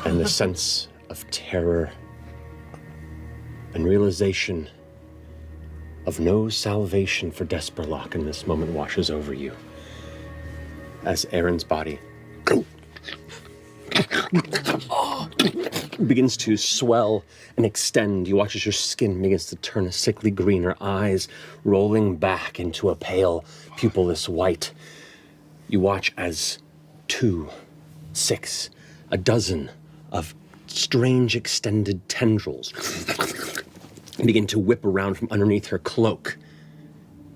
And the sense of terror and realization of no salvation for Desperlock in this moment washes over you as Eryn's body begins to swell and extend. You watch as your skin begins to turn a sickly green, her eyes rolling back into a pale, pupilless white. You watch as 2, 6, a dozen of strange extended tendrils begin to whip around from underneath her cloak.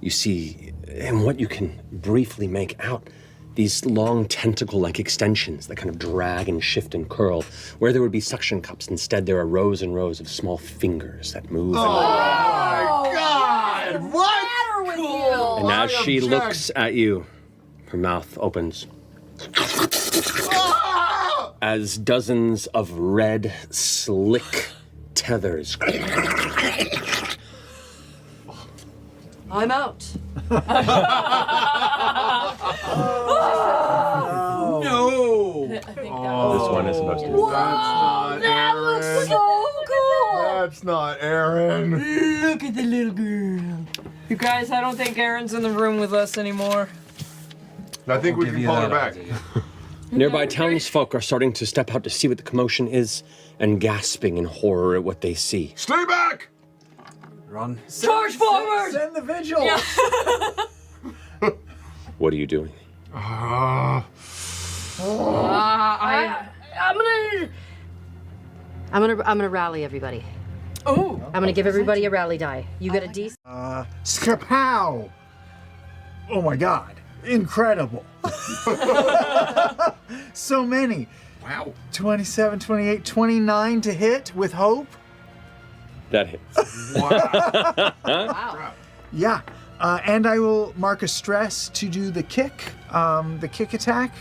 You see, and what you can briefly make out, these long tentacle-like extensions that kind of drag and shift and curl. Where there would be suction cups, instead there are rows and rows of small fingers that move. Oh my God! What? Cool. And as she looks at you, her mouth opens. As dozens of red, slick tethers I'm out. No! I think that This one is supposed to be. that looks so cool. That's not Eryn. Look at the little girl. You guys, I don't think Erin's in the room with us anymore. I think we can pull her back. Nearby townsfolk are starting to step out to see what the commotion is and gasping in horror at what they see. Stay back! Run. Charge forward! Send the vigil! Yeah. What are you doing? I'm gonna rally everybody. Oh. I'm gonna give everybody a rally die. You get a D. Skapow! Oh my God. Incredible. So many. Wow. 27, 28, 29 to hit with hope. That hits. Wow. Yeah. And I will mark a stress to do the kick attack.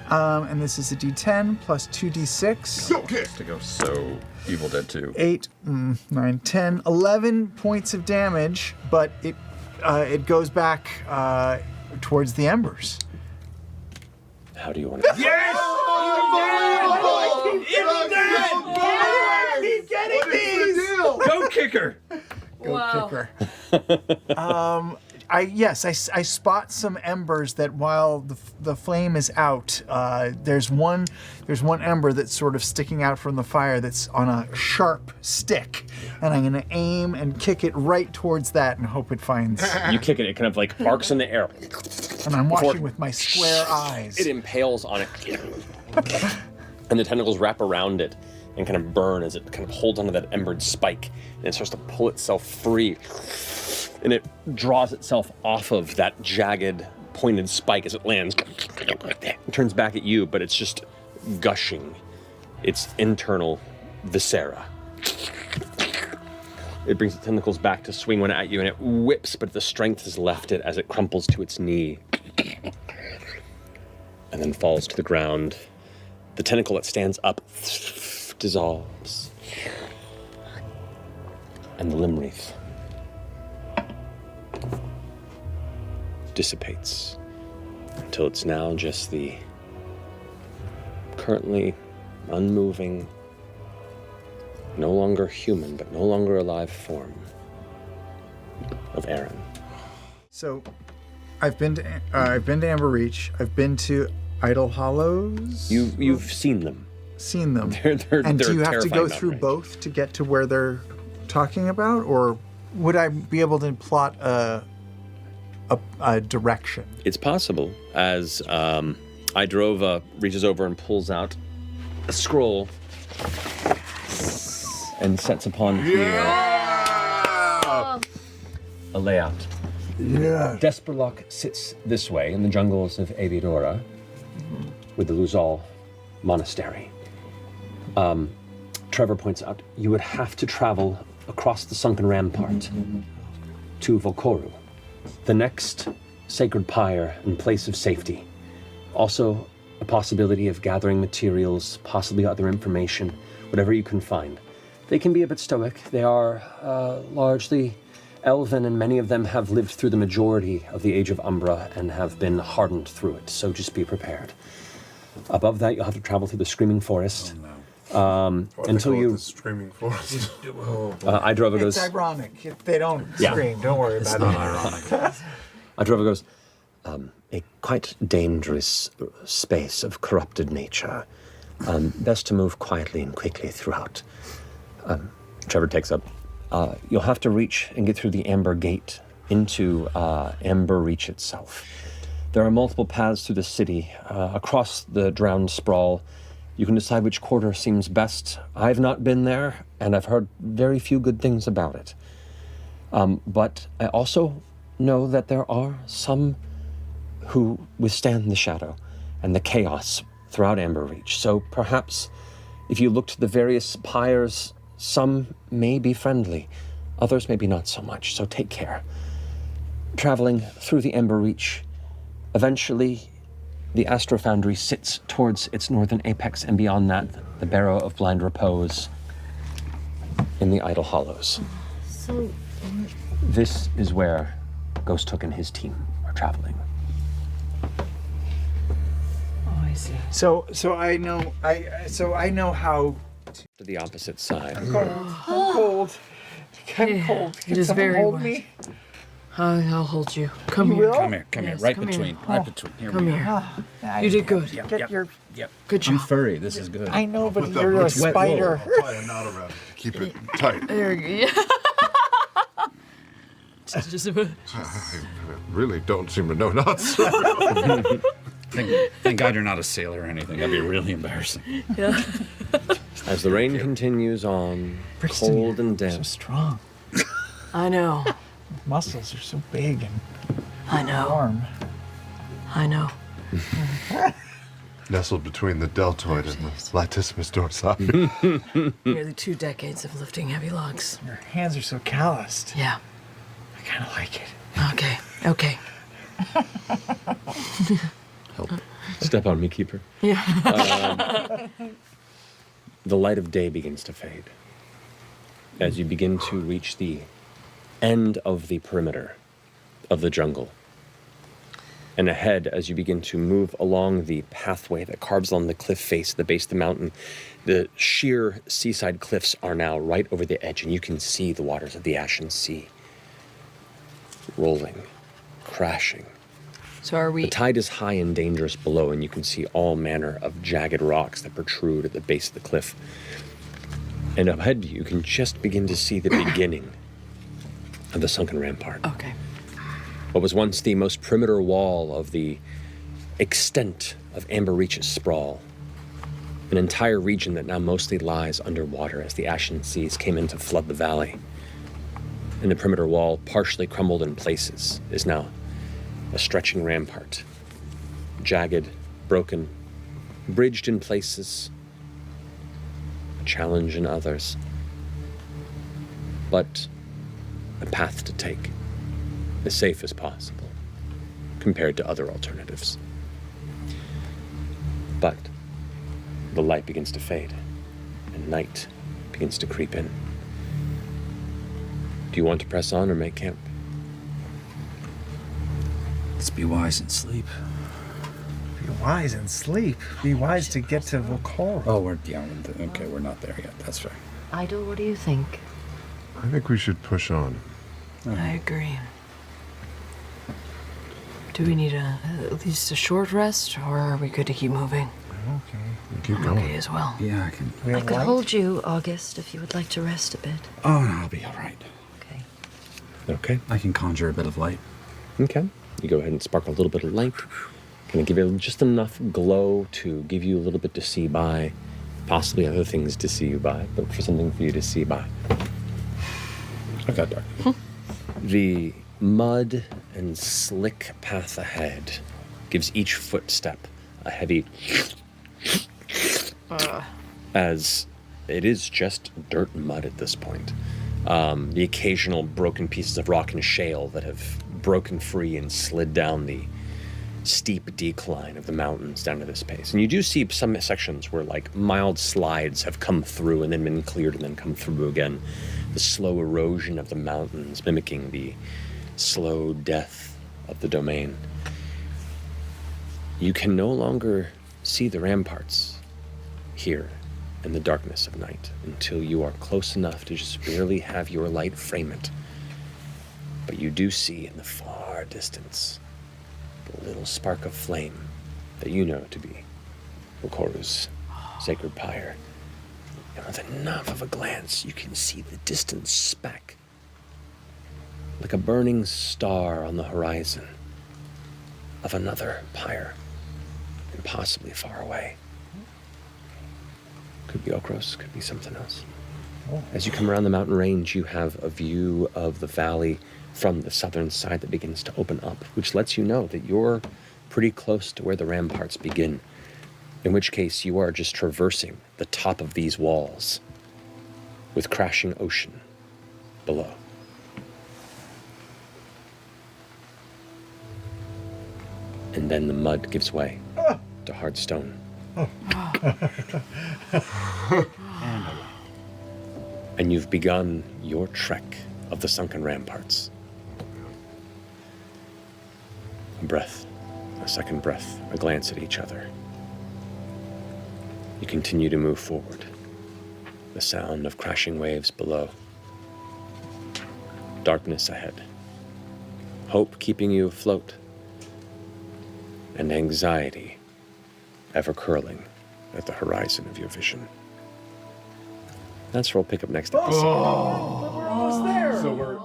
And this is a D10 plus 2D6. Go kick! To go so Evil Dead 2. 8, 9, 10, 11 points of damage, but it goes back towards the embers. How do you want to? Yes! Keep getting these! Go kicker! Go kicker. I spot some embers that while the flame is out, there's one ember that's sort of sticking out from the fire that's on a sharp stick, and I'm gonna aim and kick it right towards that and hope it finds. You kick it, it kind of like arcs in the air. And I'm watching with my square eyes. It impales on it. And the tentacles wrap around it and kind of burn as it kind of holds onto that embered spike, and it starts to pull itself free. And it draws itself off of that jagged, pointed spike as it lands. It turns back at you, but it's just gushing its internal viscera. It brings the tentacles back to swing one at you, and it whips, but the strength has left it as it crumples to its knee. And then falls to the ground. The tentacle that stands up dissolves. And the limb wreath dissipates until it's now just the currently unmoving, no longer human, but no longer alive form of Eryn. So, I've been to Amber Reach. I've been to Idle Hollows. You've seen them. Seen them. They're and do you have to terrifying go mountain through range. both to get to where they're talking about, or would I be able to plot a direction? It's possible, as Idrova reaches over and pulls out a scroll and sets upon here a layout. Yeah. Desperlock sits this way in the jungles of Avidora with the Luzal Monastery. Trevor points out you would have to travel across the sunken rampart to Volkoru, the next sacred pyre and place of safety. Also, a possibility of gathering materials, possibly other information, whatever you can find. They can be a bit stoic. They are largely elven, and many of them have lived through the majority of the Age of Umbra and have been hardened through it, so just be prepared. Above that, you'll have to travel through the Screaming Forest. Oh, no. Until you, The streaming forest. Idrova It's goes. ironic. If they don't Yeah. scream, don't worry about it. Idrova goes. A quite dangerous space of corrupted nature. Best to move quietly and quickly throughout. Trevor takes up. You'll have to reach and get through the Amber Gate into Amber Reach itself. There are multiple paths through the city, across the drowned sprawl. You can decide which quarter seems best. I've not been there, and I've heard very few good things about it. But I also know that there are some who withstand the shadow and the chaos throughout Amber Reach. So perhaps if you look to the various pyres, some may be friendly, others maybe not so much, so take care. Traveling through the Amber Reach, eventually the Astro Foundry sits towards its northern apex, and beyond that, the Barrow of Blind Repose in the Idle Hollows. So, This is where Ghost Hook and his team are traveling. Oh, I see. So I know how. To the opposite side. I'm cold. I'm cold. Can it is someone very hold wet. me? I'll hold you. Come You here. will? Come here, Yes, right come here. between, right between. Here Come we go. here. You did good. Get your. Yep. Good I'm job. furry. This is good. I know, but Put that you're a wet spider. I'll tie a knot around it to keep it tight. There you go. Just a I really don't seem to know knots. Thank God you're not a sailor or anything. That'd be really embarrassing. yeah. As the rain continues on, Brixton, cold and you're so damp, strong. I know. Muscles are so big and I know. warm. I know. Nestled between the deltoid and the latissimus dorsi. Nearly 2 decades of lifting heavy logs. Your hands are so calloused. Yeah. I kind of like it. Okay. Okay. Help. step on me, keeper. Yeah. The light of day begins to fade as you begin to reach the end of the perimeter of the jungle. And ahead, as you begin to move along the pathway that carves along the cliff face at the base of the mountain, the sheer seaside cliffs are now right over the edge, and you can see the waters of the Ashen Sea rolling, crashing. So are The we? tide is high and dangerous below, and you can see all manner of jagged rocks that protrude at the base of the cliff. And ahead, you can just begin to see the beginning of the sunken rampart. Okay. What was once the most perimeter wall of the extent of Amber Reach's sprawl. An entire region that now mostly lies underwater as the Ashen Seas came in to flood the valley. And the perimeter wall, partially crumbled in places, is now a stretching rampart. Jagged, broken, bridged in places, a challenge in others. But a path to take, as safe as possible, compared to other alternatives. But the light begins to fade, and night begins to creep in. Do you want to press on or make camp? Let's be wise and sleep. Be wise and sleep. Be wise to get to Volcora. Oh, we're not there yet. That's right. Idol, what do you think? I think we should push on. I agree. Do we need at least a short rest, or are we good to keep moving? Okay. Keep going. Okay, as well. Yeah, I can. We I have could light? hold you, August, if you would like to rest a bit. Oh, no, I'll be all right. Okay. Okay. I can conjure a bit of light. Okay. You go ahead and spark a little bit of light. Can I give you just enough glow to give you a little bit to see by, possibly other things to see you by, but for something for you to see by. I got dark. The mud and slick path ahead gives each footstep a heavy as it is just dirt and mud at this point. The occasional broken pieces of rock and shale that have broken free and slid down the steep decline of the mountains down to this pace. And you do see some sections where like mild slides have come through and then been cleared and then come through again. The slow erosion of the mountains mimicking the slow death of the domain. You can no longer see the ramparts here in the darkness of night until you are close enough to just barely have your light frame it. But you do see in the far distance the little spark of flame that you know to be Okoru's sacred pyre. And with enough of a glance, you can see the distant speck, like a burning star on the horizon of another pyre, and possibly far away. Could be Okros, could be something else. As you come around the mountain range, you have a view of the valley from the southern side that begins to open up, which lets you know that you're pretty close to where the ramparts begin, in which case you are just traversing the top of these walls with crashing ocean below. And then the mud gives way to hard stone. And you've begun your trek of the sunken ramparts. A breath, a second breath, a glance at each other. You continue to move forward. The sound of crashing waves below. Darkness ahead. Hope keeping you afloat. And anxiety ever curling at the horizon of your vision. That's where we'll pick up next episode. I was there. So we're